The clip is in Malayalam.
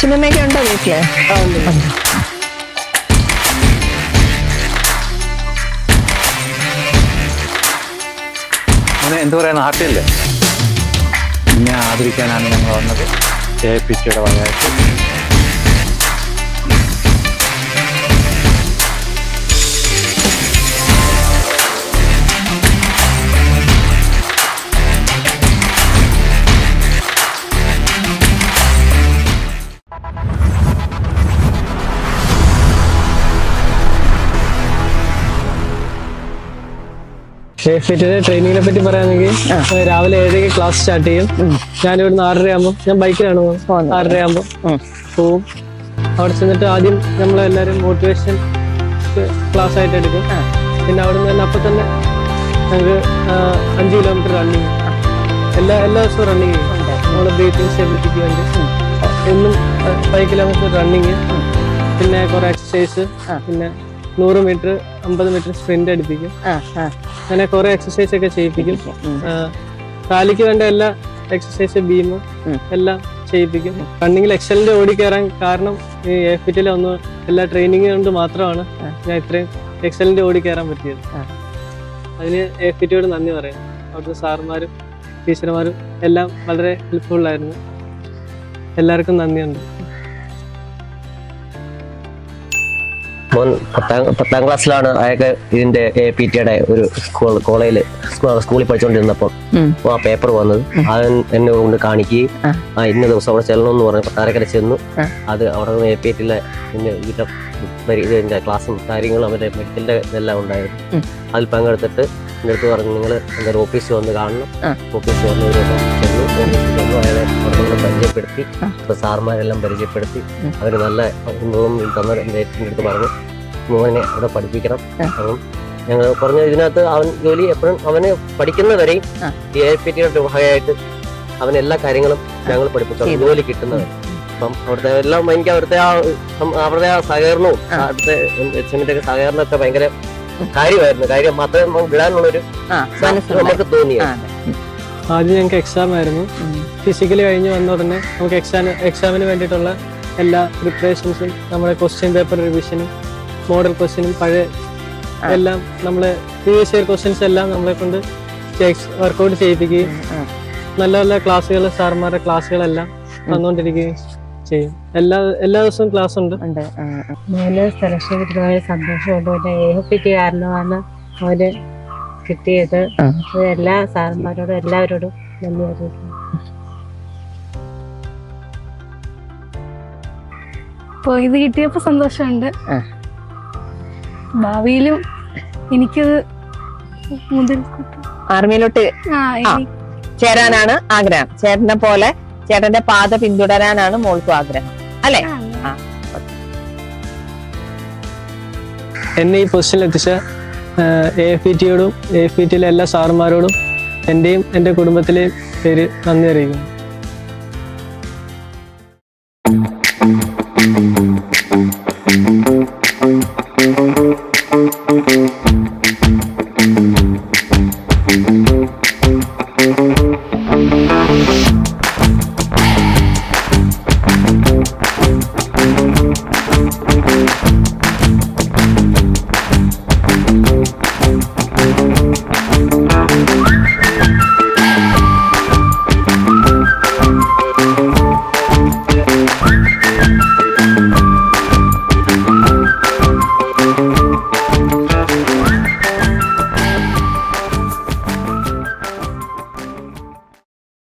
അച്ഛനമ്മയൊക്കെ ഉണ്ടോ വീട്ടില്? എന്താ പറയാ, നാട്ടിലല്ലേ എന്നെ ആദരിക്കാനാണ് ഞങ്ങൾ വന്നത്. APTയുടെ വകയായിട്ട് ട്രെയിനിങ്ങിനെ പറ്റി പറയുകയാണെങ്കിൽ രാവിലെ 7 ക്ലാസ് സ്റ്റാർട്ട് ചെയ്യും. ഞാനിവിടുന്ന് 6:30 ആകുമ്പോൾ, ഞാൻ ബൈക്കിലാണ് പോകുന്നത്, 6:30 ആകുമ്പോൾ പോവും. അവിടെ ചെന്നിട്ട് ആദ്യം നമ്മളെല്ലാവരും മോട്ടിവേഷൻ ക്ലാസ് ആയിട്ട് എടുക്കും. പിന്നെ അവിടെ നിന്ന് തന്നെ അപ്പം തന്നെ ഞങ്ങൾക്ക് 5 കിലോമീറ്റർ റണ്ണിങ്, എല്ലാ ദിവസവും റണ്ണിങ് ചെയ്യും. നമ്മുടെ ബ്രീത്തിങ് സ്റ്റെബിലിറ്റിക്ക് വേണ്ടി എന്നും 5 കിലോമീറ്റർ റണ്ണിങ്, പിന്നെ കുറെ എക്സസൈസ്, പിന്നെ 100 മീറ്റർ 50 മീറ്റർ സ്പ്രിന്റ് അടുപ്പിക്കും. അങ്ങനെ കുറെ എക്സസൈസ് ഒക്കെ ചെയ്യിപ്പിക്കും. കാലിക്ക് വേണ്ട എല്ലാ എക്സസൈസ്, ബീമും എല്ലാം ചെയ്യിപ്പിക്കും. റണ്ണിങ്ങിൽ എക്സലിന്റെ ഓടി കയറാൻ കാരണം ഈ APTയിലെ എല്ലാ ട്രെയിനിങ് കൊണ്ട് മാത്രമാണ് ഞാൻ ഇത്രയും എക്സലിന്റെ ഓടി കയറാൻ പറ്റിയത്. അതിന് APTയോട് നന്ദി പറയാം. അവിടുത്തെ സാറുമാരും ടീച്ചർമാരും എല്ലാം വളരെ ഹെൽപ്ഫുള്ളായിരുന്നു. എല്ലാവർക്കും നന്ദിയുണ്ട്. മോൻ 10ാം ക്ലാസ്സിലാണ് അയാൾക്ക് ഇതിന്റെ APTയുടെ ഒരു സ്കൂളിൽ പഠിച്ചുകൊണ്ടിരുന്നപ്പോൾ ആ പേപ്പർ വന്നത്. അത് എന്നെ കൊണ്ട് കാണിക്കുകയും ഇന്ന ദിവസം അവിടെ ചെല്ലണമെന്ന് പറഞ്ഞ് കൊട്ടാരക്കര ചെന്നു. അത് അവിടെ നിന്ന് APTയിലെ ഇതിന്റെ ക്ലാസ്സും കാര്യങ്ങളും അവരുടെ മെഡിക്കലിന്റെ ഇതെല്ലാം ഉണ്ടായിരുന്നു. അതിൽ പങ്കെടുത്തിട്ട് എൻ്റെ അടുത്ത് പറഞ്ഞു, നിങ്ങൾ എന്തായാലും ഓഫീസിൽ വന്ന് കാണണം. ഓഫീസിൽ വന്ന് ചെന്നു അയാളെ അവിടെ പരിചയപ്പെടുത്തി, സാർമാരെല്ലാം പരിചയപ്പെടുത്തി. അവർ നല്ല അനുഭവം തന്ന എൻ്റെ അടുത്ത് പറഞ്ഞു, മോനെ അവിടെ പഠിപ്പിക്കണം. അപ്പം ഞങ്ങൾ പറഞ്ഞു, ഇതിനകത്ത് അവൻ ജോലി എപ്പോഴും അവന് പഠിക്കുന്നവരെയും ഈ APTയുടെ ഭാഗമായിട്ട് അവൻ എല്ലാ കാര്യങ്ങളും ഞങ്ങൾ പഠിപ്പിച്ചു ജോലി കിട്ടുന്നവരെ. അപ്പം അവിടുത്തെ എല്ലാം എനിക്ക് അവരുടെ ആ സഹകരണവും അവിടുത്തെ HMന്റെ സഹകരണമൊക്കെ ഭയങ്കര കാര്യമായിരുന്നു. കാര്യം മാത്രം വിടാനുള്ളൊരു നമുക്ക് തോന്നിയത്. ആദ്യം ഞങ്ങൾക്ക് എക്സാം ആയിരുന്നു. ഫിസിക്കലി കഴിഞ്ഞ് വന്ന ഉടനെ നമുക്ക് എക്സാമിന് വേണ്ടിയിട്ടുള്ള എല്ലാ പ്രിപ്പറേഷൻസും, നമ്മുടെ ക്വസ്റ്റ്യൻ പേപ്പർ റിവിഷനും മോഡൽ ക്വസ്റ്റ്യനും പഴയ എല്ലാം നമ്മളെ പ്രീവിയസ് ഇയർ ക്വസ്റ്റ്യൻസ് എല്ലാം നമ്മളെ കൊണ്ട് വർക്കൗട്ട് ചെയ്യിപ്പിക്കുകയും നല്ല നല്ല ക്ലാസ്സുകൾ, സാർമാരുടെ ക്ലാസ്സുകളെല്ലാം തന്നുകൊണ്ടിരിക്കുകയും ചെയ്യും. എല്ലാ ദിവസവും ക്ലാസ് ഉണ്ട്. സെലക്ഷൻ കിട്ടുന്ന സന്തോഷമുണ്ട്. പിന്നെ APT കാരണമാണ് അവര് കിട്ടിയത്. എല്ലാ സാറന്മാരോടും എല്ലാവരോടും നന്ദി അറിയിക്കുന്നു. ഇത് കിട്ടിയപ്പോ സന്തോഷമുണ്ട്. ഭാവിയിലും എനിക്കത് ആർമിയിലോട്ട് ചേരാനാണ് ആഗ്രഹം. ചേട്ടനെ പോലെ ചേട്ടന്റെ പാത പിന്തുടരാനാണ് മോൾക്കും ആഗ്രഹം, അല്ലെ? എന്നെ ഈ പൊസിഷനിൽ എത്തിച്ച APTയോടും APTയിലെ എല്ലാ സാറുമാരോടും എന്റെയും എന്റെ കുടുംബത്തിലെയും പേര് നന്ദി അറിയിക്കുന്നു.